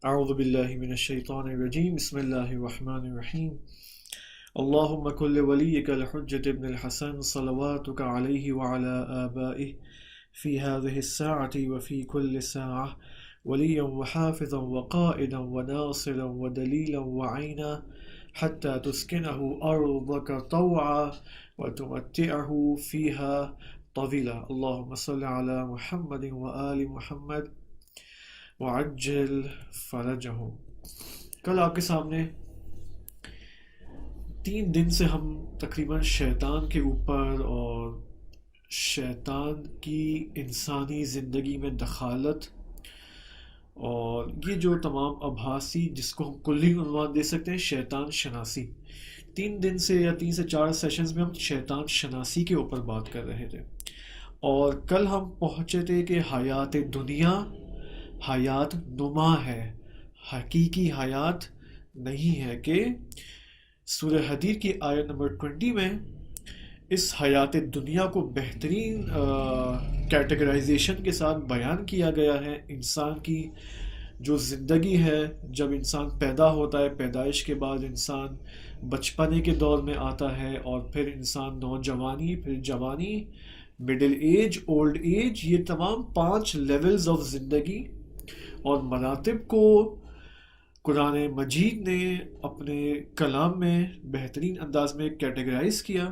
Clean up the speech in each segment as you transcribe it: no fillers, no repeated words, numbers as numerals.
أعوذ بالله من الشيطان الرجيم بسم الله الرحمن الرحيم اللهم كل وليك الحجة ابن الحسن صلواتك عليه وعلى آبائه في هذه الساعة وفي كل ساعة وليا وحافظا وقائدا وناصرا ودليلا وعينا حتى تسكنه أرضك طوعا وتمتعه فيها طويلا اللهم صل على محمد وآل محمد وعجل فرجہم۔ کل آپ کے سامنے 3 دن سے ہم تقریباً شیطان کے اوپر اور شیطان کی انسانی زندگی میں دخالت اور یہ جو تمام آبھاسی جس کو ہم کلی عنوان دے سکتے ہیں شیطان شناسی، 3 دن سے یا 3 سے 4 سیشنز میں ہم شیطان شناسی کے اوپر بات کر رہے تھے، اور کل ہم پہنچے تھے کہ حیات دنیا حیات نما ہے، حقیقی حیات نہیں ہے، کہ سورہ حدید کی آیت نمبر 20 میں اس حیات دنیا کو بہترین کیٹیگرائزیشن کے ساتھ بیان کیا گیا ہے۔ انسان کی جو زندگی ہے، جب انسان پیدا ہوتا ہے، پیدائش کے بعد انسان بچپنے کے دور میں آتا ہے، اور پھر انسان نوجوانی، پھر جوانی، مڈل ایج، اولڈ ایج، یہ تمام 5 لیولز آف زندگی اور مراتب کو قرآن مجید نے اپنے کلام میں بہترین انداز میں کیٹیگرائز کیا۔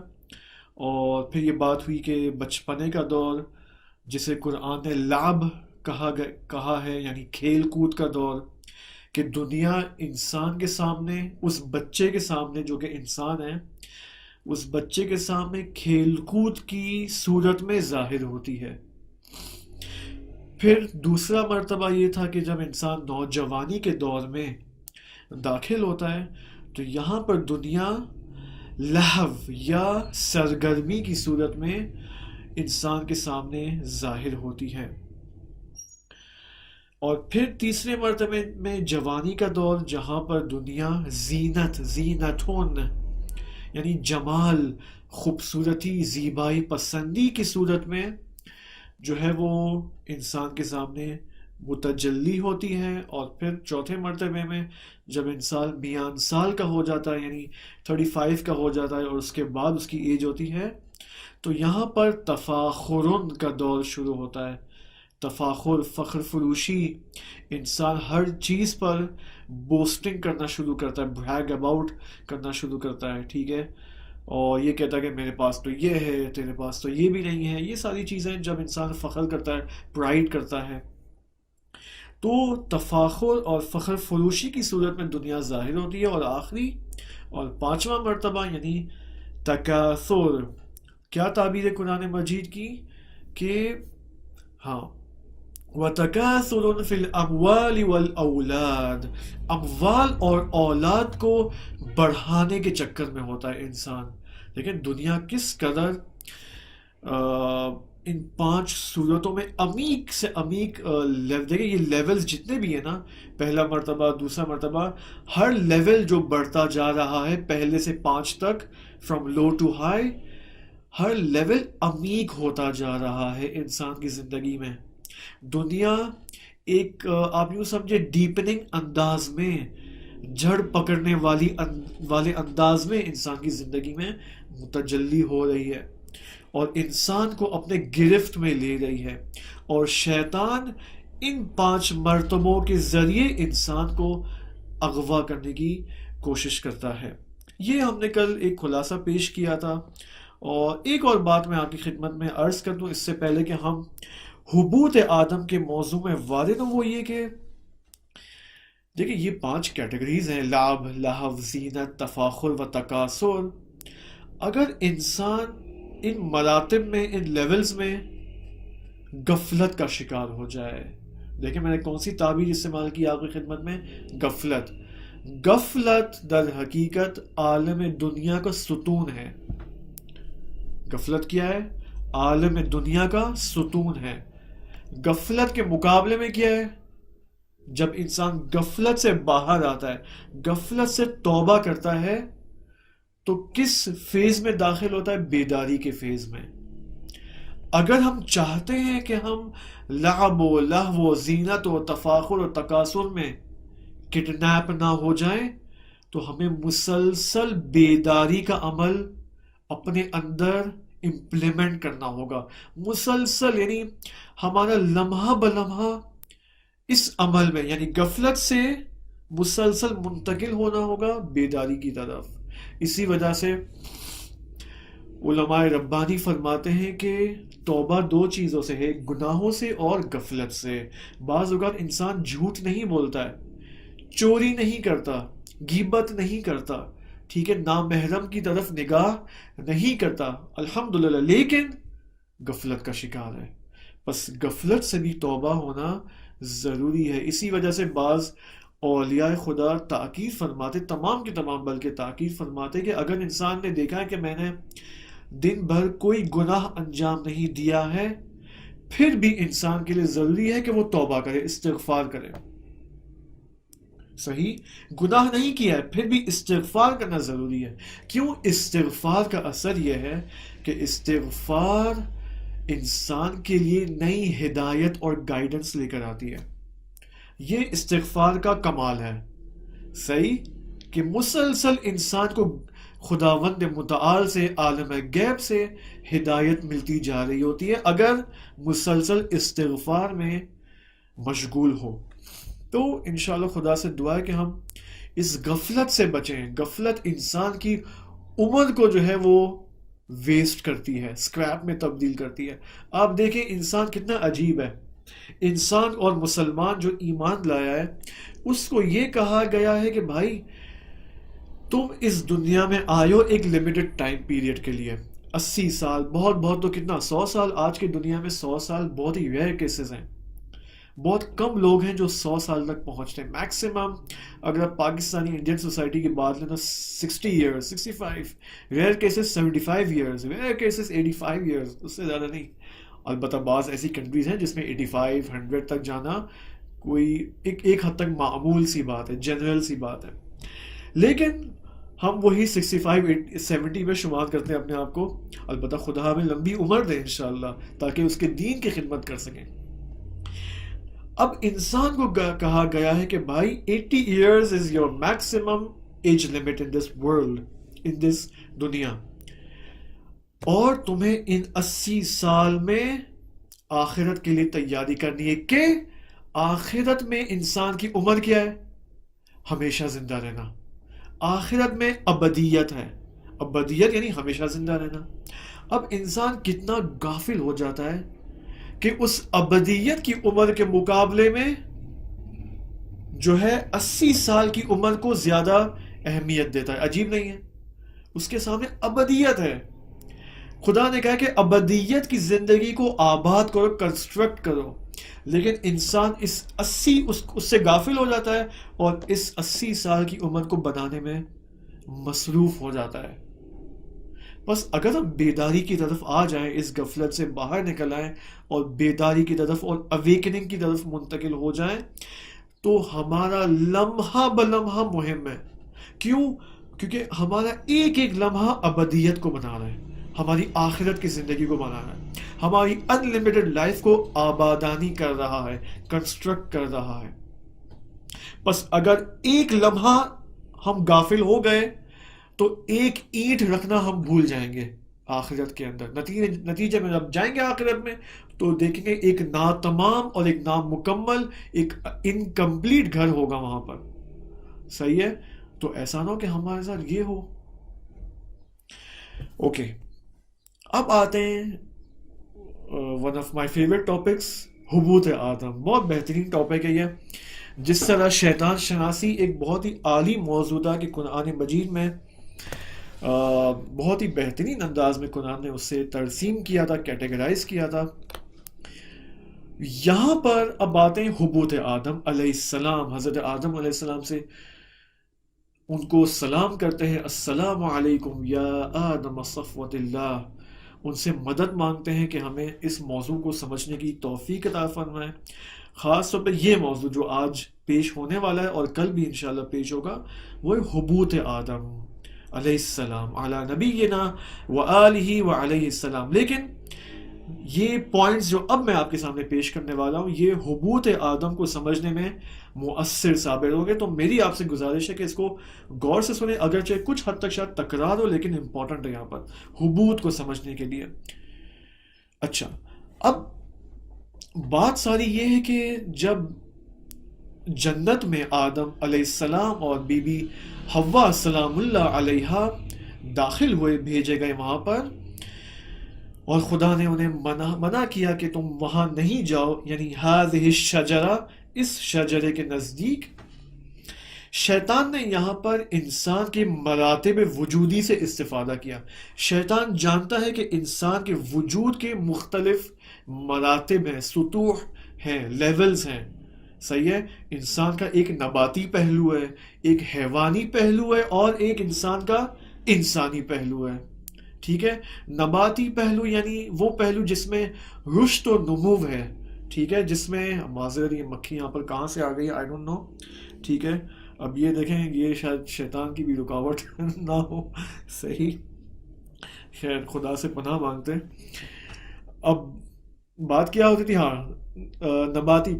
اور پھر یہ بات ہوئی کہ بچپنے کا دور جسے قرآن نے لعب کہا ہے، یعنی کھیل کود کا دور، کہ دنیا انسان کے سامنے، اس بچے کے سامنے جو کہ انسان ہے، اس بچے کے سامنے کھیل کود کی صورت میں ظاہر ہوتی ہے۔ پھر دوسرا مرتبہ یہ تھا کہ جب انسان نوجوانی کے دور میں داخل ہوتا ہے تو یہاں پر دنیا لہو یا سرگرمی کی صورت میں انسان کے سامنے ظاہر ہوتی ہے۔ اور پھر تیسرے مرتبے میں جوانی کا دور، جہاں پر دنیا زینتون یعنی جمال، خوبصورتی، زیبائی پسندی کی صورت میں جو ہے وہ انسان کے سامنے متجلی ہوتی ہے۔ اور پھر چوتھے مرتبے میں جب انسان میان سال کا ہو جاتا ہے، یعنی 35 کا ہو جاتا ہے، اور اس کے بعد اس کی ایج ہوتی ہے، تو یہاں پر تفاخرن کا دور شروع ہوتا ہے۔ تفاخر، فخر فروشی، انسان ہر چیز پر بوسٹنگ کرنا شروع کرتا ہے، بریگ اباؤٹ کرنا شروع کرتا ہے، ٹھیک ہے، اور یہ کہتا ہے کہ میرے پاس تو یہ ہے، تیرے پاس تو یہ بھی نہیں ہے۔ یہ ساری چیزیں جب انسان فخر کرتا ہے، پرائیڈ کرتا ہے، تو تفاخر اور فخر فروشی کی صورت میں دنیا ظاہر ہوتی ہے۔ اور آخری اور 5واں مرتبہ یعنی تکاثر، کیا تعبیر ہے قرآن مجید کی کہ ہاں وَتَكَاثُرٌ فِي الْأَمْوَالِ وَالْأَوْلَادِ، اموال اور اولاد کو بڑھانے کے چکر میں ہوتا ہے انسان۔ لیکن دنیا کس قدر ان 5 صورتوں میں عمیق سے عمیق دیکھیں، یہ لیولز جتنے بھی ہیں نا، پہلا مرتبہ، دوسرا مرتبہ، ہر لیول جو بڑھتا جا رہا ہے پہلے سے 5 تک، فرام لو ٹو ہائی، ہر لیول عمیق ہوتا جا رہا ہے انسان کی زندگی میں۔ دنیا ایک آپ یوں سمجھے ڈیپننگ انداز میں، جڑ پکڑنے والے انداز میں انسان کی زندگی میں متجلی ہو رہی ہے، اور انسان کو اپنے گرفت میں لے رہی ہے، اور شیطان ان 5 مرتبوں کے ذریعے انسان کو اغوا کرنے کی کوشش کرتا ہے۔ یہ ہم نے کل ایک خلاصہ پیش کیا تھا۔ اور ایک اور بات میں آپ کی خدمت میں عرض کر دوں اس سے پہلے کہ ہم حبوط آدم کے موضوع میں وارد ہوں، وہ یہ کہ دیکھیں یہ 5 کیٹیگریز ہیں، لعب، لہو، زینت، تفاخر و تکاثر۔ اگر انسان ان مراتب میں، ان لیولز میں غفلت کا شکار ہو جائے، دیکھیں میں نے کون سی تعبیر استعمال کی آپ کی خدمت میں، غفلت در حقیقت عالم دنیا کا ستون ہے۔ غفلت کیا ہے؟ عالم دنیا کا ستون ہے۔ غفلت کے مقابلے میں کیا ہے؟ جب انسان غفلت سے باہر آتا ہے، غفلت سے توبہ کرتا ہے، تو کس فیز میں داخل ہوتا ہے؟ بیداری کے فیز میں۔ اگر ہم چاہتے ہیں کہ ہم لعب و لہو و زینت و تفاخر و تکاثر میں کڈنیپ نہ ہو جائیں، تو ہمیں مسلسل بیداری کا عمل اپنے اندر امپلیمنٹ کرنا ہوگا، مسلسل، یعنی ہمارا لمحہ بلمحہ اس عمل میں، یعنی غفلت سے مسلسل منتقل ہونا ہوگا بیداری کی طرف۔ اسی وجہ سے علماء ربانی فرماتے ہیں کہ توبہ دو چیزوں سے ہے، گناہوں سے اور غفلت سے۔ بعض اوقات انسان جھوٹ نہیں بولتا ہے، چوری نہیں کرتا، غیبت نہیں کرتا، ٹھیک ہے، نامحرم کی طرف نگاہ نہیں کرتا، الحمدللہ، لیکن غفلت کا شکار ہے۔ بس غفلت سے بھی توبہ ہونا ضروری ہے۔ اسی وجہ سے بعض اولیاء خدا تاکید فرماتے، تمام کے تمام بلکہ تاکید فرماتے کہ اگر انسان نے دیکھا ہے کہ میں نے دن بھر کوئی گناہ انجام نہیں دیا ہے، پھر بھی انسان کے لیے ضروری ہے کہ وہ توبہ کرے، استغفار کرے۔ صحیح، گناہ نہیں کیا ہے پھر بھی استغفار کرنا ضروری ہے۔ کیوں؟ استغفار کا اثر یہ ہے کہ استغفار انسان کے لیے نئی ہدایت اور گائیڈنس لے کر آتی ہے۔ یہ استغفار کا کمال ہے، صحیح، کہ مسلسل انسان کو خداوند متعال سے، عالم غیب سے ہدایت ملتی جا رہی ہوتی ہے اگر مسلسل استغفار میں مشغول ہو۔ تو انشاءاللہ خدا سے دعا ہے کہ ہم اس غفلت سے بچیں۔ غفلت انسان کی عمر کو جو ہے وہ ویسٹ کرتی ہے، اسکریپ میں تبدیل کرتی ہے۔ آپ دیکھیں انسان کتنا عجیب ہے، انسان اور مسلمان جو ایمان لایا ہے اس کو یہ کہا گیا ہے کہ بھائی تم اس دنیا میں آئے ہو ایک لمیٹڈ ٹائم پیریڈ کے لیے، 80 سال، بہت بہت تو کتنا، 100 سال۔ آج کی دنیا میں 100 سال بہت ہی ریئر کیسز ہیں، بہت کم لوگ ہیں جو 100 سال تک پہنچتے ہیں۔ میکسیمم اگر آپ پاکستانی انڈین سوسائٹی کی بات لیں تو 60 years, 65، rare cases 75 years, rare cases 85 years, اس سے زیادہ نہیں۔ البتہ بعض ایسی کنٹریز ہیں جس میں 85، 100 تک جانا کوئی ایک حد تک معمول سی بات ہے، جنرل سی بات ہے، لیکن ہم وہی 65، 70 میں شمار کرتے ہیں اپنے آپ کو۔ البتہ خدا ہمیں لمبی عمر دے انشاءاللہ تاکہ اس کے دین کی خدمت کر سکیں۔ اب انسان کو کہا گیا ہے کہ بھائی 80 years is your maximum age limit in this world, in this دنیا، اور تمہیں ان 80 سال میں آخرت کے لیے تیاری کرنی ہے کہ آخرت میں انسان کی عمر کیا ہے؟ ہمیشہ زندہ رہنا۔ آخرت میں ابدیت ہے، ابدیت یعنی ہمیشہ زندہ رہنا۔ اب انسان کتنا غافل ہو جاتا ہے کہ اس ابدیت کی عمر کے مقابلے میں جو ہے 80 سال کی عمر کو زیادہ اہمیت دیتا ہے۔ عجیب نہیں ہے؟ اس کے سامنے ابدیت ہے۔ خدا نے کہا کہ ابدیت کی زندگی کو آباد کرو، کنسٹرکٹ کرو، لیکن انسان اس سے غافل ہو جاتا ہے اور اس 80 سال کی عمر کو بنانے میں مصروف ہو جاتا ہے۔ بس اگر ہم بیداری کی طرف آ جائیں، اس غفلت سے باہر نکل آئیں اور بیداری کی طرف اور اویکننگ کی طرف منتقل ہو جائیں تو ہمارا لمحہ بلمحہ مہم ہے۔ کیوں؟ کیونکہ ہمارا ایک ایک لمحہ ابدیت کو بنا رہا ہے، ہماری آخرت کی زندگی کو بنا رہا ہے، ہماری ان لمیٹڈ لائف کو آبادانی کر رہا ہے، کنسٹرکٹ کر رہا ہے۔ بس اگر ایک لمحہ ہم غافل ہو گئے تو ایک اینٹ رکھنا ہم بھول جائیں گے آخرت کے اندر۔ نتیجے میں جب جائیں گے آخرت میں تو دیکھیں گے ایک ناتمام اور ایک نامکمل، ایک انکمپلیٹ گھر ہوگا وہاں پر۔ صحیح ہے؟ تو ایسا نہ ہو کہ ہمارے ساتھ یہ ہو۔ اوکے، اب آتے ہیں one of my favourite topics, حبوط آدم۔ بہت بہترین ٹاپک ہے یہ۔ جس طرح شیطان شناسی ایک بہت ہی عالی موضوع تھا کہ قرآن مجید میں بہت ہی بہترین انداز میں قرآن نے اسے ترسیم کیا تھا، کیٹیگرائز کیا تھا۔ یہاں پر اب آتے ہیں حبوط آدم علیہ السلام۔ حضرت آدم علیہ السلام سے ان کو سلام کرتے ہیں، السلام علیکم یا آدم صفوت اللہ۔ ان سے مدد مانگتے ہیں کہ ہمیں اس موضوع کو سمجھنے کی توفیق عطا فرمائے۔ خاص طور پہ یہ موضوع جو آج پیش ہونے والا ہے اور کل بھی انشاءاللہ پیش ہوگا، وہ حبوط آدم علیہ السلام، علی نبینا و آلہ و علیہ السلام۔ لیکن یہ پوائنٹس جو اب میں آپ کے سامنے پیش کرنے والا ہوں یہ حبوط آدم کو سمجھنے میں مؤثر ثابت ہوں گے، تو میری آپ سے گزارش ہے کہ اس کو غور سے سنیں، اگرچہ کچھ حد تک شاید تکرار ہو لیکن امپورٹنٹ ہے یہاں پر حبوط کو سمجھنے کے لیے۔ اچھا، اب بات ساری یہ ہے کہ جب جنت میں آدم علیہ السلام اور بی بی حوا سلام اللہ علیہا داخل ہوئے، بھیجے گئے وہاں پر، اور خدا نے انہیں منع کیا کہ تم وہاں نہیں جاؤ، یعنی ہذہ الشجرہ، اس شجرے کے نزدیک۔ شیطان نے یہاں پر انسان کے مراتب وجودی سے استفادہ کیا۔ شیطان جانتا ہے کہ انسان کے وجود کے مختلف مراتب ہیں، سطوح ہیں، لیولز ہیں، صحیح ہے؟ انسان کا ایک نباتی پہلو ہے، ایک حیوانی پہلو ہے، اور ایک انسان کا انسانی پہلو ہے، ٹھیک ہے؟ نباتی پہلو یعنی وہ پہلو جس میں رشد و نمو ہے، ٹھیک ہے، جس میں معذرت، یہ مکھی یہاں پر کہاں سے آ گئی آئی ڈونٹ نو، ٹھیک ہے؟ اب یہ دیکھیں، یہ شاید شیطان کی بھی رکاوٹ نہ ہو، صحیح، خیر خدا سے پناہ مانگتے۔ اب بات کیا ہوتی تھی؟ ہاں، نباتی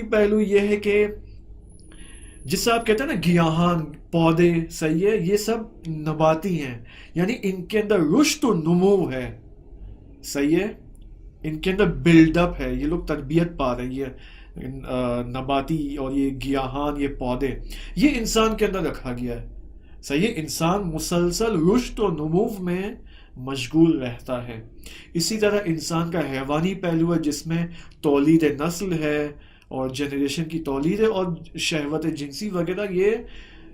پہلو یہ ہے کہ جس سے آپ کہتے ہیں نا گیاہان، پودے، صحیح ہے، یہ سب نباتی ہیں، یعنی ان کے اندر رشد و نمو ہے، صحیح ہے، ان کے اندر بلڈ اپ ہے، یہ لوگ تربیت پا رہی ہے، نباتی اور یہ گیاہان، یہ پودے، یہ انسان کے اندر رکھا گیا ہے، صحیح ہے، انسان مسلسل رشد و نمو میں مشغول رہتا ہے۔ اسی طرح انسان کا حیوانی پہلو ہے جس میں تولید نسل ہے اور جنریشن کی تولید ہے اور شہوت جنسی وغیرہ، یہ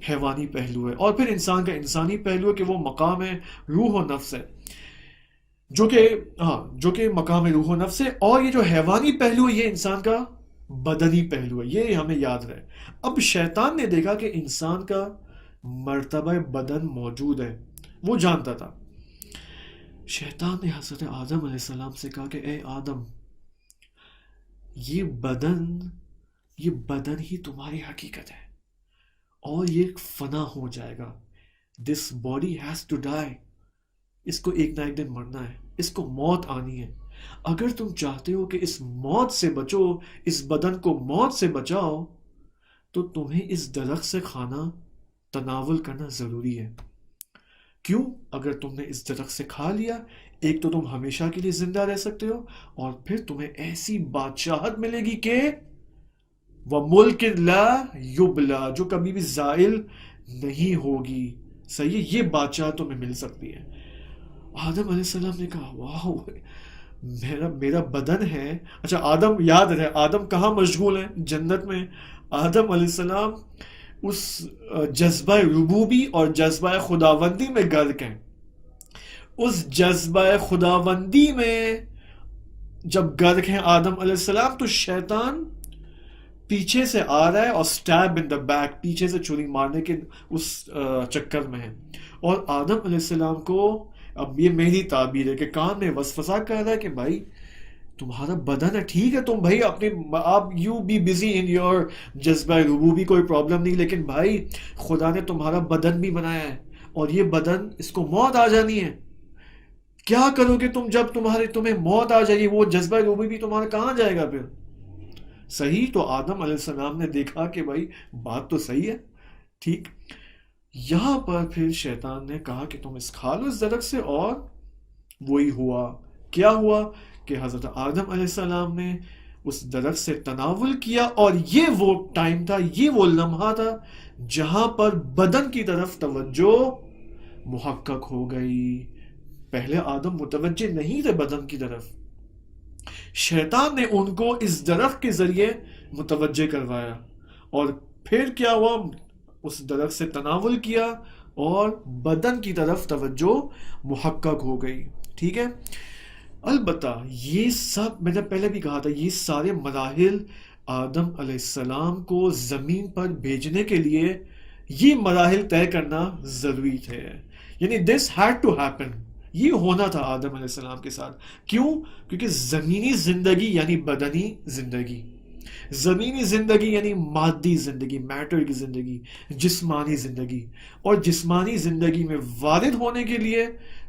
حیوانی پہلو ہے۔ اور پھر انسان کا انسانی پہلو ہے کہ وہ مقام روح و نفس ہے، جو کہ مقام روح و نفس ہے، اور یہ جو حیوانی پہلو ہے یہ انسان کا بدنی پہلو ہے، یہ ہمیں یاد رہے۔ اب شیطان نے دیکھا کہ انسان کا مرتبہ بدن موجود ہے، وہ جانتا تھا۔ شیطان نے حضرت آدم علیہ السلام سے کہا کہ اے آدم، یہ بدن ہی تمہاری حقیقت ہے اور یہ فنا ہو جائے گا۔ This body has to die, اس کو ایک نہ ایک دن مرنا ہے، اس کو موت آنی ہے۔ اگر تم چاہتے ہو کہ اس موت سے بچو، اس بدن کو موت سے بچاؤ، تو تمہیں اس درخت سے کھانا تناول کرنا ضروری ہے۔ کیوں؟ اگر تم نے اس درخت سے کھا لیا، ایک تو تم ہمیشہ کے لیے زندہ رہ سکتے ہو، اور پھر تمہیں ایسی بادشاہت ملے گی کہ وَمُلْكٍ لَا يُبْلَى، جو کبھی بھی زائل نہیں ہوگی، صحیح ہے، یہ بادشاہت تمہیں مل سکتی ہے۔ آدم علیہ السلام نے کہا واو، میرا بدن ہے۔ اچھا، آدم، یاد رہے آدم کہاں مشغول ہیں؟ جنت میں۔ آدم علیہ السلام اس جذبہ ربوبی اور جذبہ خداوندی میں غرق ہیں۔ اس جذبہ خداوندی میں جب غرق ہیں آدم علیہ السلام، تو شیطان پیچھے سے آ رہا ہے اور سٹیب ان دا بیک، پیچھے سے چھری مارنے کے اس چکر میں ہے، اور آدم علیہ السلام کو، اب یہ میری تعبیر ہے، کہ کان میں وسوسہ کر رہا ہے کہ بھائی تمہارا بدن ہے، ٹھیک ہے، تم بھائی آپ you be busy in your جذبہ ربوبی، کوئی پرابلم نہیں، لیکن بھائی خدا نے تمہارا بدن بھی بنایا ہے، اور یہ بدن، اس کو موت آ جانی ہے۔ کیا کرو گے تم جب تمہیں موت آ جائے گی؟ وہ جذبہ ربوبی تمہارا کہاں جائے گا پھر؟ صحیح، تو آدم علیہ السلام نے دیکھا کہ بھائی بات تو صحیح ہے، ٹھیک۔ یہاں پر پھر شیطان نے کہا کہ تم اس کھا لو اس درخت سے، اور وہی ہوا۔ کیا ہوا کہ حضرت آدم علیہ السلام نے اس درخت سے تناول کیا، اور یہ وہ ٹائم تھا، یہ وہ لمحہ تھا جہاں پر بدن کی طرف توجہ محقق ہو گئی۔ پہلے آدم متوجہ نہیں تھے بدن کی طرف، شیطان نے ان کو اس درخت کے ذریعے متوجہ کروایا، اور پھر کیا ہوا؟ اس درخت سے تناول کیا اور بدن کی طرف توجہ محقق ہو گئی، ٹھیک ہے۔ البتہ یہ سب، میں نے پہلے بھی کہا تھا، یہ سارے مراحل آدم علیہ السلام کو زمین پر بھیجنے کے لیے یہ مراحل طے کرنا ضروری تھے، یعنی this had to happen، یہ ہونا تھا آدم علیہ السلام کے ساتھ۔ کیوں؟ کیونکہ زمینی زندگی یعنی بدنی زندگی، زمینی زندگی یعنی مادی زندگی، میٹر کی زندگی، جسمانی زندگی. اور جسمانی زندگی میں وارد ہونے کے لیے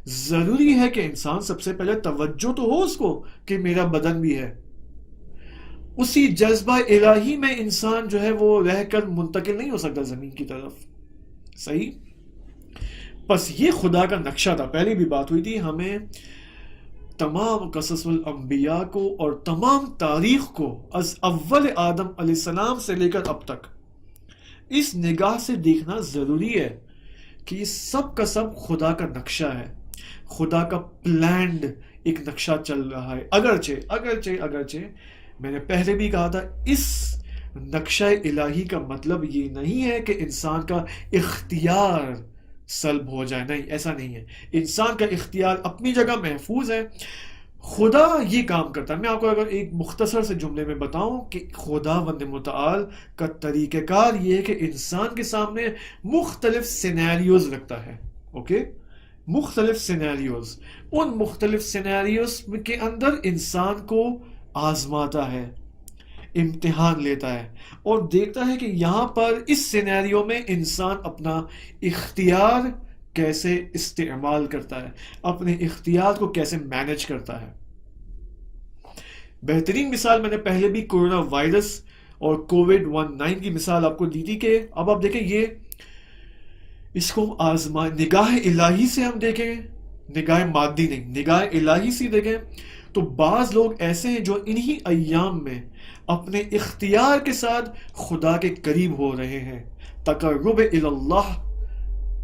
ضروری ہے کہ انسان سب سے پہلے توجہ تو ہو اس کو کہ میرا بدن بھی ہے. اسی جذبہ الہی میں انسان جو ہے وہ رہ کر منتقل نہیں ہو سکتا زمین کی طرف. صحیح. بس یہ خدا کا نقشہ تھا. پہلے بھی بات ہوئی تھی، ہمیں تمام قصص الانبیاء کو اور تمام تاریخ کو از اول آدم علیہ السلام سے لے کر اب تک اس نگاہ سے دیکھنا ضروری ہے کہ یہ سب کا سب خدا کا نقشہ ہے، خدا کا پلانڈ ایک نقشہ چل رہا ہے. اگرچہ میں نے پہلے بھی کہا تھا، اس نقشہ الہی کا مطلب یہ نہیں ہے کہ انسان کا اختیار سلب ہو جائے. نہیں، ایسا نہیں ہے. انسان کا اختیار اپنی جگہ محفوظ ہے. خدا یہ کام کرتا ہے. میں آپ کو اگر ایک مختصر سے جملے میں بتاؤں کہ خدا وند متعال کا طریقہ کار یہ ہے کہ انسان کے سامنے مختلف سینیریوز رکھتا ہے. اوکے، مختلف سینیریوز. ان مختلف سینیریوز کے اندر انسان کو آزماتا ہے، امتحان لیتا ہے اور دیکھتا ہے کہ یہاں پر اس سینیریو میں انسان اپنا اختیار کیسے استعمال کرتا ہے، اپنے اختیار کو کیسے مینج کرتا ہے. بہترین مثال میں نے پہلے بھی کورونا وائرس اور کووڈ-19 کی مثال آپ کو دی تھی کہ اب آپ دیکھیں یہ اس کو آزما نگاہ الہی سے ہم دیکھیں، نگاہ مادی نہیں، نگاہ الہی سے دیکھیں تو بعض لوگ ایسے ہیں جو انہی ایام میں اپنے اختیار کے ساتھ خدا کے قریب ہو رہے ہیں، تقرب اللہ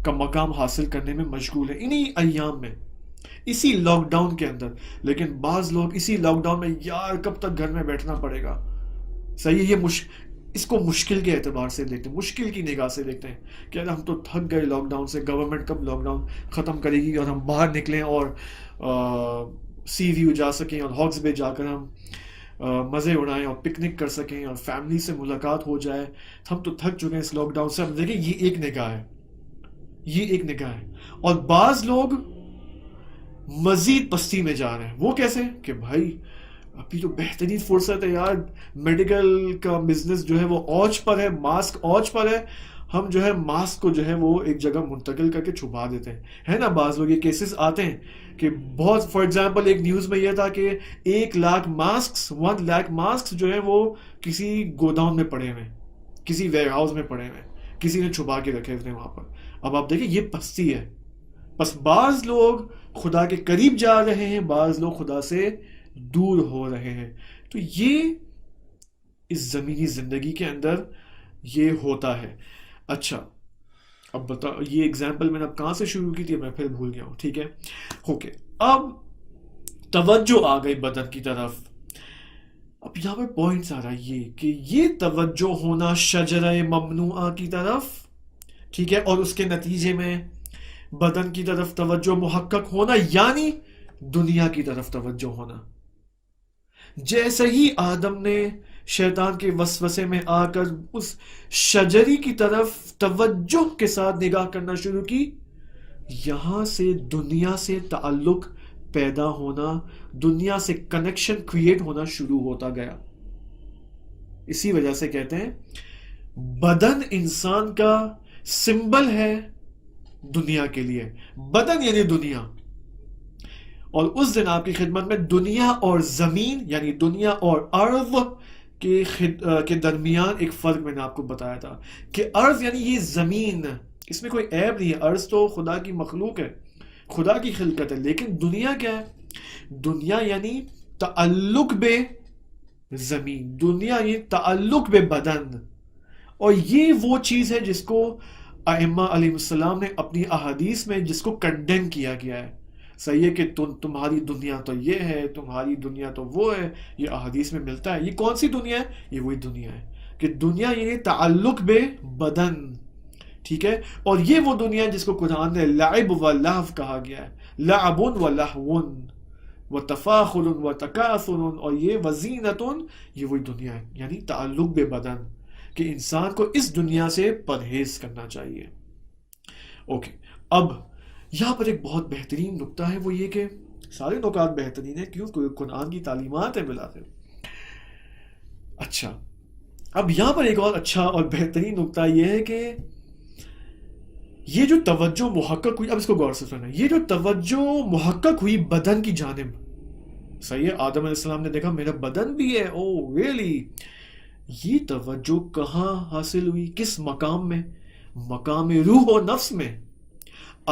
کا مقام حاصل کرنے میں مشغول ہیں انہی ایام میں، اسی لاک ڈاؤن کے اندر. لیکن بعض لوگ اسی لاک ڈاؤن میں یار کب تک گھر میں بیٹھنا پڑے گا. صحیح. یہ اس کو مشکل کے اعتبار سے دیکھتے ہیں، مشکل کی نگاہ سے دیکھتے ہیں کہ ہم تو تھک گئے لاک ڈاؤن سے، گورنمنٹ کب لاک ڈاؤن ختم کرے گی اور ہم باہر نکلیں اور سی ویو جا سکیں اور ہاکس بے جا کر ہم مزے اڑائیں اور پکنک کر سکیں اور فیملی سے ملاقات ہو جائے. ہم تو تھک چکے ہیں اس لاک ڈاؤن سے. ہم دیکھیں یہ ایک نگاہ ہے، یہ ایک نگاہ ہے. اور بعض لوگ مزید پستی میں جا رہے ہیں. وہ کیسے کہ بھائی ابھی تو بہترین فرصت ہے یار، میڈیکل کا بزنس جو ہے وہ اوج پر ہے، ماسک اوج پر ہے، ہم جو ہے ماسک کو جو ہے وہ ایک جگہ منتقل کر کے چھپا دیتے ہیں. ہے نا، بعض لوگ یہ کیسز آتے ہیں کہ بہت، فار ایگزامپل ایک نیوز میں یہ تھا کہ 1 لاکھ ماسک جو ہے وہ کسی گوداؤن میں پڑے ہوئے، کسی ویئر ہاؤس میں پڑے ہوئے، کسی نے چھپا کے رکھے ہوئے وہاں پر. اب آپ دیکھیں یہ پستی ہے. بس بعض لوگ خدا کے قریب جا رہے ہیں، بعض لوگ خدا سے دور ہو رہے ہیں. تو یہ اس زمینی زندگی کے اندر یہ ہوتا ہے. اچھا اب بتاؤ، یہ اگزامپل میں نے اب کہاں سے شروع کی تھی، میں پھر بھول گیا ہوں. ٹھیک ہے، اوکے. اب توجہ آ گئی بدن کی طرف. اب یہاں پہ پوائنٹس آ رہا ہے یہ کہ یہ توجہ ہونا شجرہ ممنوعہ کی طرف، ٹھیک ہے، اور اس کے نتیجے میں بدن کی طرف توجہ محقق ہونا، یعنی دنیا کی طرف توجہ ہونا. جیسے ہی آدم نے شیطان کے وسوسے میں آ کر اس شجری کی طرف توجہ کے ساتھ نگاہ کرنا شروع کی، یہاں سے دنیا سے تعلق پیدا ہونا، دنیا سے کنیکشن کریٹ ہونا شروع ہوتا گیا. اسی وجہ سے کہتے ہیں بدن انسان کا سمبل ہے دنیا کے لیے. بدن یعنی دنیا. اور اس دن آپ کی خدمت میں دنیا اور زمین یعنی دنیا اور ارض کے درمیان ایک فرق میں نے آپ کو بتایا تھا کہ ارض یعنی یہ زمین، اس میں کوئی عیب نہیں ہے، ارض تو خدا کی مخلوق ہے، خدا کی خلقت ہے. لیکن دنیا کیا ہے؟ دنیا یعنی تعلق بے زمین، دنیا یعنی تعلق بے بدن. اور یہ وہ چیز ہے جس کو ائمہ علیہ السلام نے اپنی احادیث میں جس کو کنڈیم کیا گیا ہے. صحیح ہے کہ تمہاری دنیا تو یہ ہے، تمہاری دنیا تو وہ ہے، یہ احادیث میں ملتا ہے. یہ کون سی دنیا ہے؟ یہ وہی دنیا ہے کہ دنیا یعنی تعلق بے بدن، ٹھیک ہے. اور یہ وہ دنیا ہے جس کو قرآن نے لعب و لہو کہا گیا ہے، لعب و لہو و تفاخر و تکاثر، اور یہ وزینت، یہ وہی دنیا ہے یعنی تعلق بے بدن، کہ انسان کو اس دنیا سے پرہیز کرنا چاہیے. اوکے. اب یہاں پر ایک بہت بہترین نکتہ ہے، وہ یہ کہ سارے نکات بہترین ہیں کیوں؟ قرآن کی تعلیمات ہیں. بالآخر اچھا، اب یہاں پر ایک اور اچھا اور بہترین نقطہ یہ ہے کہ یہ جو توجہ محقق ہوئی، اب اس کو غور سے سنیں، یہ جو توجہ محقق ہوئی بدن کی جانب، صحیح ہے، آدم علیہ السلام نے دیکھا میرا بدن بھی ہے، او ریئلی، یہ توجہ کہاں حاصل ہوئی، کس مقام میں؟ مقام روح و نفس میں۔